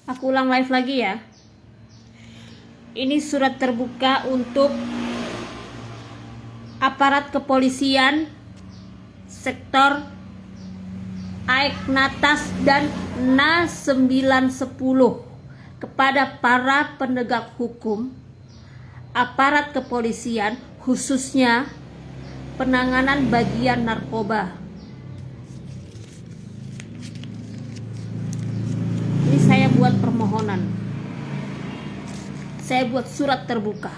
Aku ulang live lagi ya. Ini surat terbuka untuk aparat kepolisian sektor Aegnatas dan NAS 910 kepada para penegak hukum, aparat kepolisian khususnya penanganan bagian narkoba. Ini saya buat permohonan. Saya buat surat terbuka.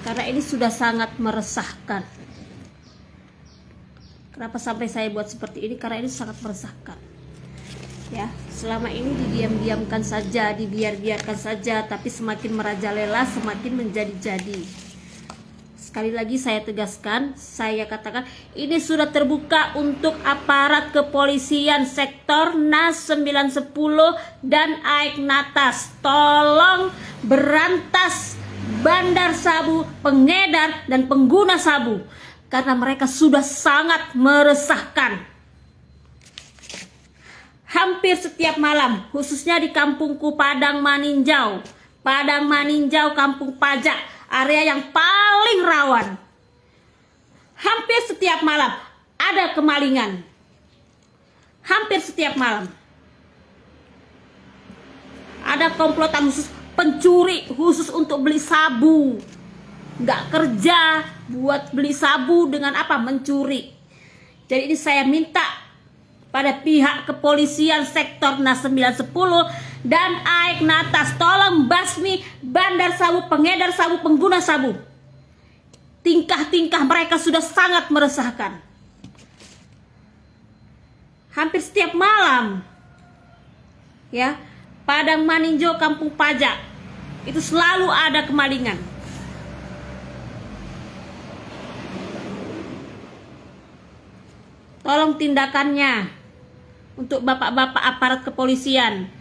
Karena ini sudah sangat meresahkan. Kenapa sampai saya buat seperti ini? Karena ini sangat meresahkan. Ya, selama ini didiam-diamkan saja, dibiarkan saja, tapi semakin merajalela, semakin menjadi-jadi. Sekali lagi saya tegaskan, saya katakan ini sudah terbuka untuk aparat kepolisian sektor NAS 910 dan Aegnatas. Tolong berantas bandar sabu, pengedar dan pengguna sabu karena mereka sudah sangat meresahkan. Hampir setiap malam, khususnya di kampungku Padang Maninjau, Kampung Pajak, area yang paling rawan. Hampir setiap malam ada kemalingan. Hampir setiap malam ada komplotan khusus, pencuri khusus untuk beli sabu. Nggak kerja buat beli sabu dengan apa? Mencuri. Jadi ini saya minta pada pihak kepolisian sektor NAS 910 dan Aegnatas, tolong basmi bandar sabu, pengedar sabu, pengguna sabu. Tingkah-tingkah mereka sudah sangat meresahkan. Hampir setiap malam, ya, Padang Maninjau, Kampung Pajak, itu selalu ada kemalingan. Tolong tindakannya untuk bapak-bapak aparat kepolisian.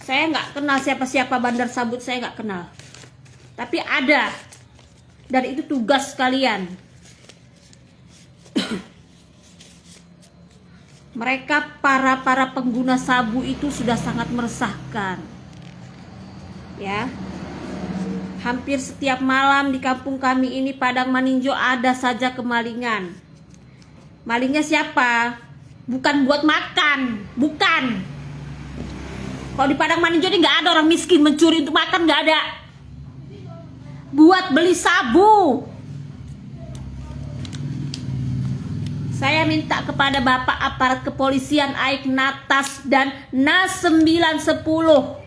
Saya nggak kenal siapa-siapa bandar sabut, saya nggak kenal. Tapi ada. Dan itu tugas kalian. Mereka para pengguna sabu itu sudah sangat meresahkan. Ya. Hampir setiap malam di kampung kami ini Padang Maninjau ada saja kemalingan. Malingnya siapa? Bukan buat makan, bukan. Kalau di Padang Maninjau ini nggak ada orang miskin mencuri untuk makan, nggak ada. Buat beli sabu. Saya minta kepada Bapak aparat kepolisian Aegnatas dan NAS 910.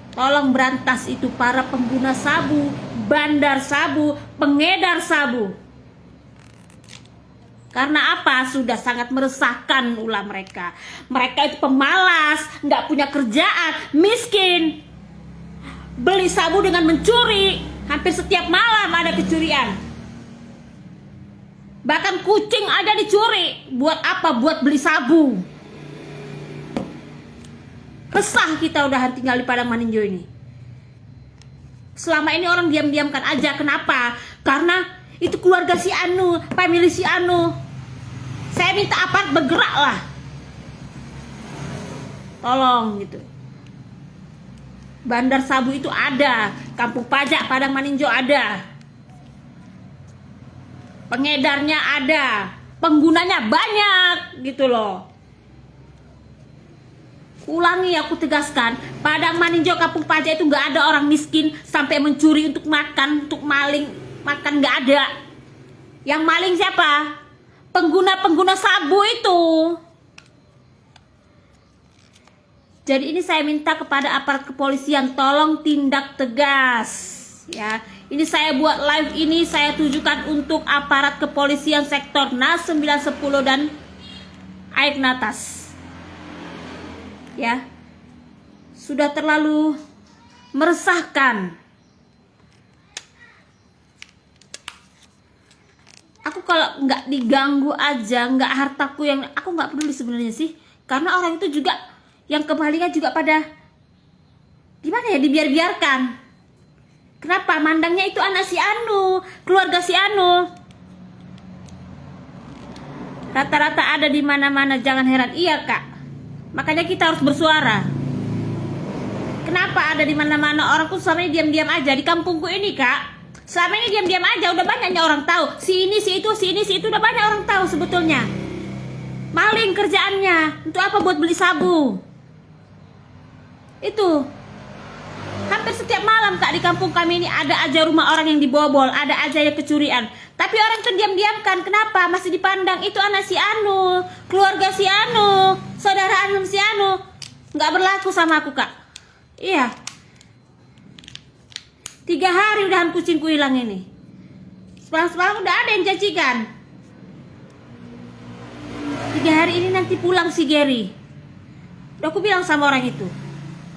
Tolong berantas itu para pengguna sabu, bandar sabu, pengedar sabu. Karena apa? Sudah sangat meresahkan ulah mereka. Mereka itu pemalas, nggak punya kerjaan, miskin. Beli sabu dengan mencuri. Hampir setiap malam ada kecurian. Bahkan kucing ada dicuri. Buat apa? Buat beli sabu. Resah kita udah tinggal di Padang Maninjau ini. Selama ini orang diam-diamkan aja. Kenapa? Karena itu keluarga si Anu, family si Anu. Saya minta aparat bergerak lah. Tolong gitu. Bandar sabu itu ada, Kampung Pajak, Padang Maninjau ada. Pengedarnya ada, penggunanya banyak gitu loh. Ulangi, aku tegaskan, Padang Maninjau, Kampung Pajak itu nggak ada orang miskin sampai mencuri untuk makan, untuk maling makan, nggak ada. Yang maling siapa? Pengguna sabu itu. Jadi ini saya minta kepada aparat kepolisian, tolong tindak tegas, ya. Ini saya buat live ini saya tujukan untuk aparat kepolisian sektor NAS 910 dan Aegnatas. Ya, sudah terlalu meresahkan. Aku kalau nggak diganggu aja, nggak hartaku yang aku nggak peduli sebenarnya sih, karena orang itu juga yang kemalingan juga pada gimana ya, dibiarkan. Kenapa? Mandangnya itu anak si Anu, keluarga si Anu. Rata-rata ada di mana-mana, jangan heran. Iya kak, makanya kita harus bersuara. Kenapa ada di mana-mana? Orang tuh selama ini diam-diam aja. Di kampungku ini kak, selama ini diam-diam aja. Udah banyaknya orang tahu. Si ini, si itu, si ini, si itu. Udah banyak orang tahu sebetulnya. Maling kerjaannya. Untuk apa? Buat beli sabu. Itu. Hampir setiap malam kak di kampung kami ini ada aja rumah orang yang dibobol. Ada aja yang kecurian. Tapi orang tuh diam-diamkan. Kenapa? Masih dipandang. Itu anak si Anu. Keluarga si Anu. Saudara Anu si Anu. Nggak berlaku sama aku kak. Iya. 3 hari udahan kucingku hilang ini. Semalam udah ada yang janjikan 3 hari ini nanti pulang si Gary. Udah aku bilang sama orang itu,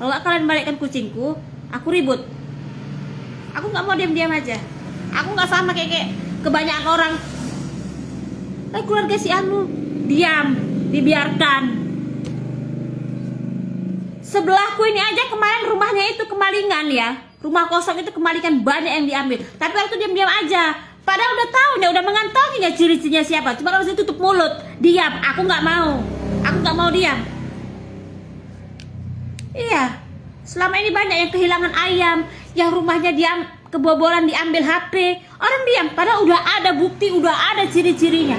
kalau gak kalian balikkan kucingku, aku ribut. Aku gak mau diam-diam aja. Aku gak sama kayak kebanyakan orang. Keluarga si Anu diam, dibiarkan. Sebelahku ini aja kemarin rumahnya itu kemalingan ya. Rumah kosong itu kemalingan, banyak yang diambil. Tapi waktu diam-diam aja. Padahal udah tahu, udah mengantonginya ciri-cirinya siapa. Cuma harus tutup mulut, diam. Aku nggak mau. Aku nggak mau diam. Iya. Selama ini banyak yang kehilangan ayam, yang rumahnya diam kebobolan diambil HP. Orang diam. Padahal udah ada bukti, udah ada ciri-cirinya.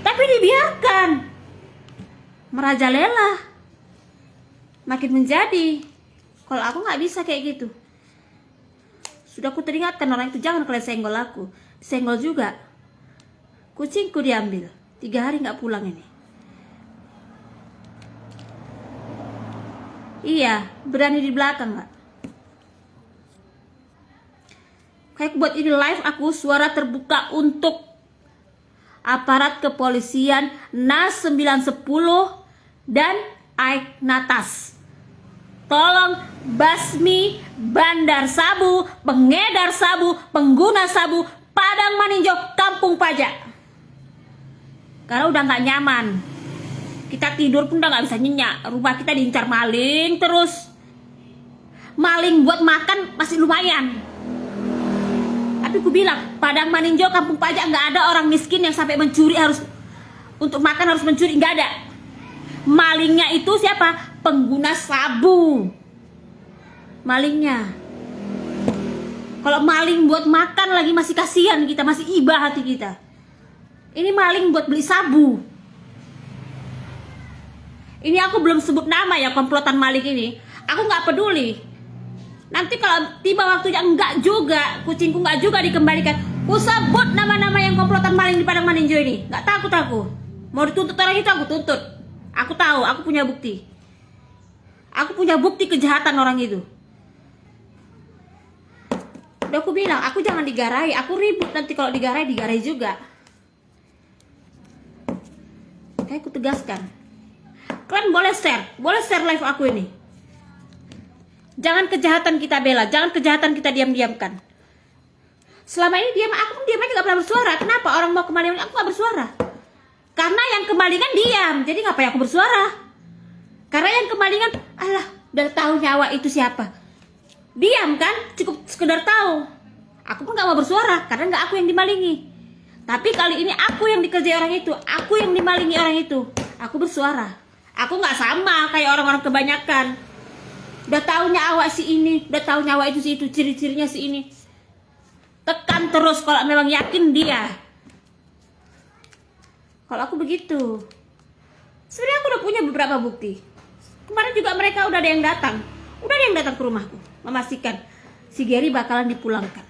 Tapi dibiarkan. Merajalela. Makin menjadi. Kalau aku nggak bisa kayak gitu. Sudah aku teringatkan orang itu, jangan kalian senggol aku. Senggol juga. Kucingku diambil. 3 hari nggak pulang ini. Iya, berani di belakang nggak? Kayak buat ini live aku suara terbuka untuk aparat kepolisian NAS 910 dan Aik Natas. Tolong basmi bandar sabu, pengedar sabu, pengguna sabu Padang Maninjau Kampung Pajak. Karena udah nggak nyaman. Kita tidur pun udah nggak bisa nyenyak. Rumah kita diincar maling terus. Maling buat makan masih lumayan. Tapi aku bilang Padang Maninjau Kampung Pajak nggak ada orang miskin yang sampai mencuri harus untuk makan harus mencuri, nggak ada. Malingnya itu siapa? Pengguna sabu. Malingnya. Kalau maling buat makan lagi masih kasihan kita, masih iba hati kita. Ini maling buat beli sabu. Ini aku belum sebut nama ya komplotan maling ini. Aku nggak peduli. Nanti kalau tiba waktunya enggak juga, kucingku enggak juga dikembalikan. Aku sebut nama-nama yang komplotan maling di Padang Maninjau ini. Nggak takut aku. Mau dituntut orang itu aku tuntut. Aku tahu, aku punya bukti. Aku punya bukti kejahatan orang itu. Udah aku bilang, aku jangan digarai. Aku ribut nanti kalau digarai juga. Kayak aku tegaskan. Kalian boleh share live aku ini. Jangan kejahatan kita bela, jangan kejahatan kita diam-diamkan. Selama ini aku pun diam aja gak pernah bersuara. Kenapa orang mau kemalingan aku gak bersuara? Karena yang kemalingan diam, jadi ngapain aku bersuara? Karena yang kemalingan, alah, udah tahu nyawa itu siapa. Diam kan, cukup sekedar tahu. Aku pun gak mau bersuara, karena gak aku yang dimalingi. Tapi kali ini aku yang dikerjai orang itu, aku yang dimalingi orang itu. Aku bersuara. Aku gak sama kayak orang-orang kebanyakan. Udah tahu nyawa si ini, udah tahu nyawa itu si itu, ciri-cirinya si ini. Tekan terus kalau memang yakin dia. Kalau aku begitu. Sebenarnya aku udah punya beberapa bukti. Kemarin juga mereka udah ada yang datang. Udah ada yang datang ke rumahku memastikan si Gary bakalan dipulangkan.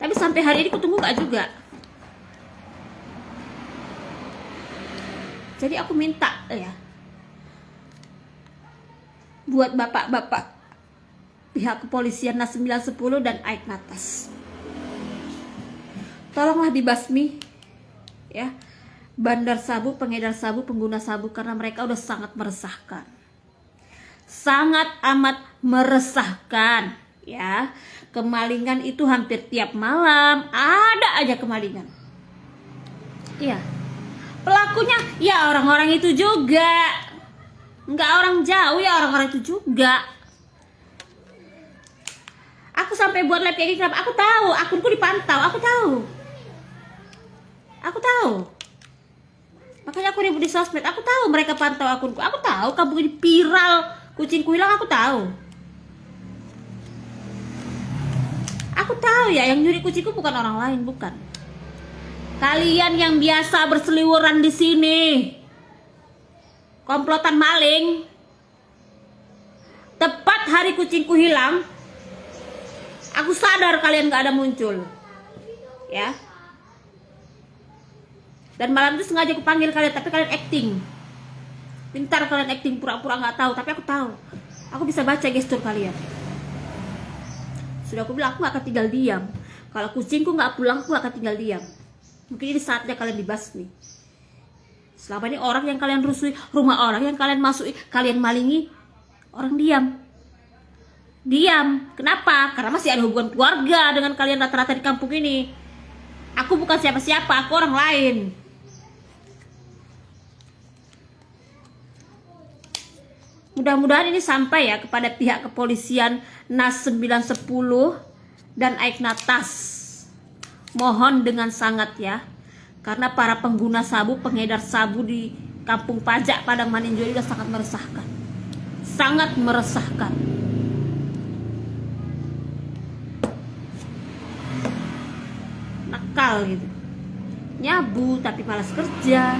Tapi sampai hari ini kutunggu gak juga. Jadi aku minta ya, buat bapak-bapak pihak kepolisian NAS 910 dan Aik Natas, tolonglah dibasmi ya bandar sabu, pengedar sabu, pengguna sabu, karena mereka udah sangat meresahkan. Sangat amat meresahkan ya. Kemalingan itu hampir tiap malam ada aja kemalingan. Iya. Pelakunya ya orang-orang itu juga. Enggak orang jauh ya, orang-orang itu juga. Aku sampai buat live kayak gini kenapa? Aku tahu, akunku dipantau, aku tahu. Aku tahu. Makanya aku ribut di sosmed. Aku tahu mereka pantau akunku. Aku tahu kampung ini viral, kucingku hilang, aku tahu. Aku tahu ya, yang nyuri kucingku bukan orang lain, bukan. Kalian yang biasa berseliweran di sini. Komplotan maling. Tepat hari kucingku hilang, aku sadar kalian gak ada muncul. Ya. Dan malam itu sengaja aku panggil kalian, tapi kalian acting. Pintar kalian acting, pura-pura gak tahu, tapi aku tahu. Aku bisa baca gestur kalian. Sudah aku bilang, aku gak akan tinggal diam. Kalau kucingku gak pulang, aku gak akan tinggal diam. Mungkin ini saatnya kalian dibasmi. Selama ini orang yang kalian rusui, rumah orang yang kalian masuki, kalian malingi, orang diam. Diam. Kenapa? Karena masih ada hubungan keluarga dengan kalian rata-rata di kampung ini. Aku bukan siapa-siapa, aku orang lain. Mudah-mudahan ini sampai ya kepada pihak kepolisian NAS 910 dan Aiknatas. Mohon dengan sangat ya. Karena para pengguna sabu, pengedar sabu di Kampung Pajak Padang Maninjau ini sudah sangat meresahkan. Sangat meresahkan. Nakal gitu. Nyabu tapi malas kerja.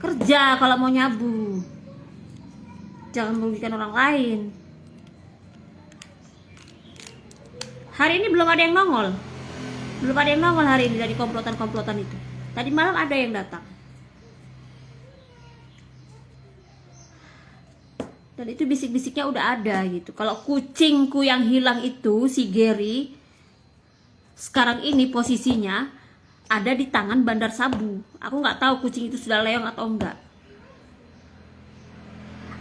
Kerja kalau mau nyabu. Jangan merugikan orang lain. Hari ini belum ada yang nongol. Belum ada yang nongol hari ini dari komplotan-komplotan itu. Tadi malam ada yang datang. Dan itu bisik-bisiknya udah ada gitu. Kalau kucingku yang hilang itu, si Gary, sekarang ini posisinya ada di tangan bandar sabu. Aku nggak tahu kucing itu sudah leong atau enggak.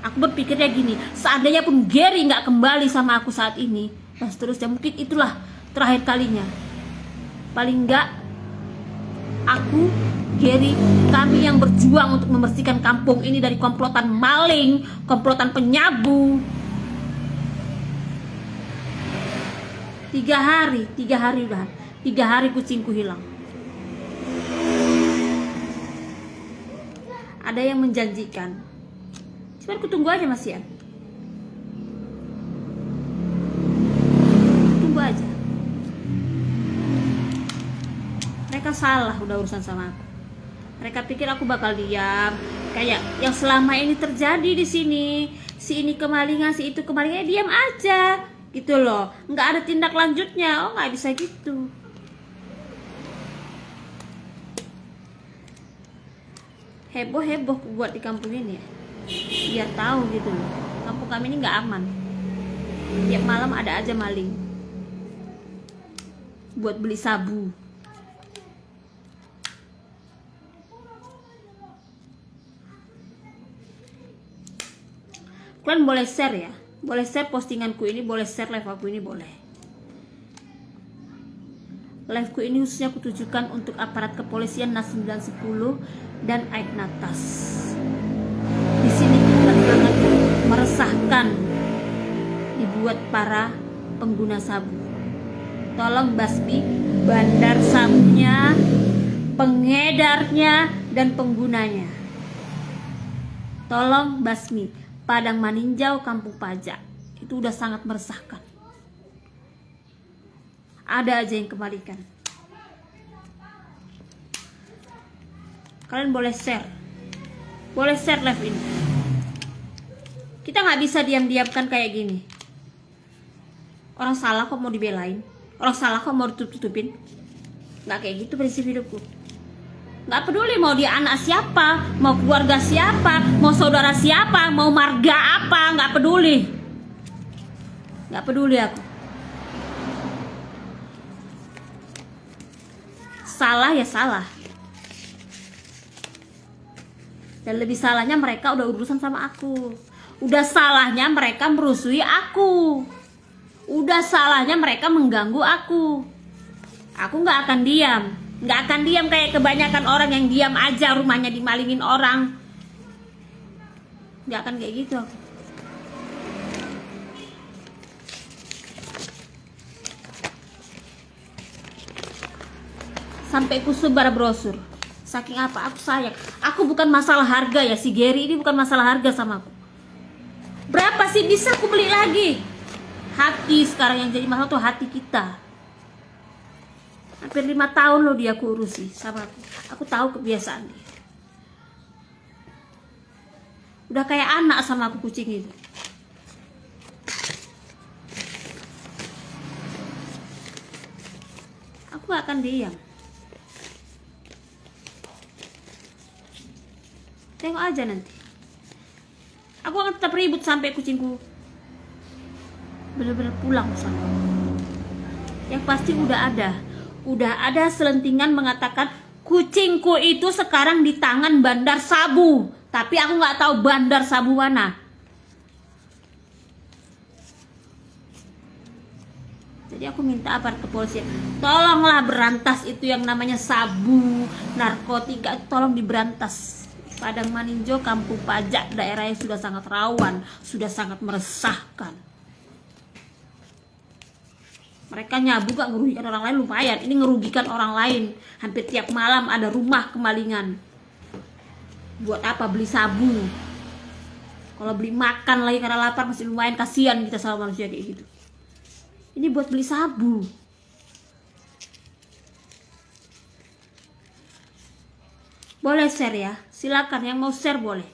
Aku berpikirnya gini, seandainya pun Gary nggak kembali sama aku saat ini, dan seterusnya, mungkin itulah terakhir kalinya. Paling enggak aku, Gary, kami yang berjuang untuk membersihkan kampung ini dari komplotan maling, komplotan penyabu. 3 hari udah. 3 hari kucingku hilang. Ada yang menjanjikan. Cuman aku tunggu aja Mas Ian. Tunggu aja. Mereka salah udah urusan sama aku. Mereka pikir aku bakal diam. Kayak yang selama ini terjadi di sini. Si ini kemalingan, si itu kemalingan, diam aja. Gitu loh. Nggak ada tindak lanjutnya. Oh nggak bisa gitu. Heboh-heboh buat di kampung ini ya. Biar tahu gitu loh. Kampung kami ini nggak aman. Tiap malam ada aja maling. Buat beli sabu. Kalian boleh share ya. Boleh share postinganku ini, boleh share live aku ini, boleh. Liveku ini khususnya aku tujukan untuk aparat kepolisian NAS 910 dan Aiknatas. Di sini kita sangat meresahkan dibuat para pengguna sabu. Tolong basmi bandar sabunya, pengedarnya, dan penggunanya. Tolong basmi. Padang Maninjau, Kampung Pajak. Itu udah sangat meresahkan. Ada aja yang kembalikan. Kalian boleh share. Boleh share live ini. Kita nggak bisa diam-diamkan kayak gini. Orang salah kok mau dibelain. Orang salah kok mau ditutup-tutupin. Nggak kayak gitu prinsip hidupku. Nggak peduli mau dia anak siapa, mau keluarga siapa, mau saudara siapa, mau marga apa, nggak peduli. Nggak peduli aku. Salah ya salah. Dan lebih salahnya mereka udah urusan sama aku. Udah salahnya mereka merusui aku. Udah salahnya mereka mengganggu aku. Aku nggak akan diam. Nggak akan diam kayak kebanyakan orang yang diam aja rumahnya dimalingin orang. Nggak akan kayak gitu aku. Sampai ku sebar brosur. Saking apa aku sayang. Aku bukan masalah harga ya, si Gary ini bukan masalah harga sama aku. Berapa sih bisa aku beli lagi? Hati sekarang yang jadi masalah tuh hati kita. Hampir 5 tahun loh dia aku urusi sama aku. Aku tahu kebiasaan dia. Udah kayak anak sama aku kucing itu. Aku gak akan diam. Tengok aja nanti. Aku akan tetap ribut sampai kucingku benar-benar pulang sama aku. Yang pasti udah ada selentingan mengatakan kucingku itu sekarang di tangan bandar sabu. Tapi aku nggak tahu bandar sabu mana. Jadi aku minta aparat kepolisian, tolonglah berantas itu yang namanya sabu, narkotika, tolong diberantas. Padang Maninjau, Kampung Pajak, daerah yang sudah sangat rawan, sudah sangat meresahkan. Mereka nyabu gak ngerugikan orang lain lumayan, ini ngerugikan orang lain. Hampir tiap malam ada rumah kemalingan. Buat apa beli sabu? Kalau beli makan lagi karena lapar masih lumayan, kasihan kita sama manusia kayak gitu. Ini buat beli sabu. Boleh share ya, silakan yang mau share boleh.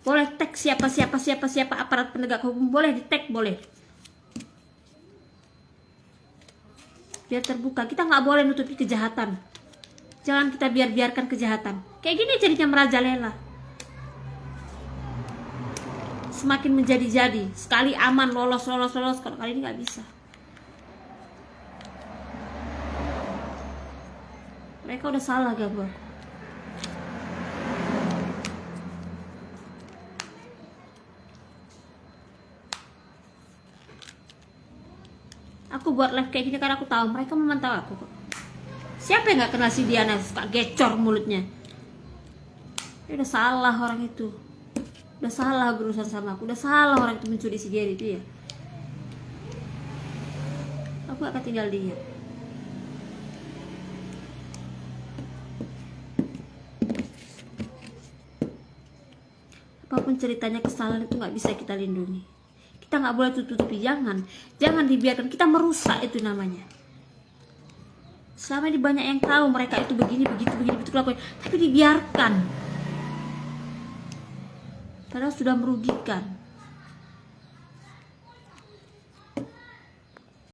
Boleh tag siapa aparat penegak hukum, boleh di tag, boleh. Biar terbuka, kita nggak boleh nutupi kejahatan. Jangan kita biarkan kejahatan. Kayak gini jadinya merajalela. Semakin menjadi-jadi, sekali aman lolos, kalau kali ini nggak bisa. Mereka udah salah gak buat? Aku buat live kayak gini karena aku tahu mereka memantau aku kok. Siapa yang nggak kenal si Diana, suka gecor mulutnya? Dia udah salah orang itu. Udah salah berurusan sama aku. Udah salah orang itu mencuri si Gary itu ya. Aku akan tinggal diam. Apapun ceritanya, kesalahan itu nggak bisa kita lindungi. Kita nggak boleh tutupi, jangan dibiarkan kita merusak itu namanya. Selama ini banyak yang tahu mereka itu begini begitu lakukan, tapi dibiarkan. Padahal sudah merugikan.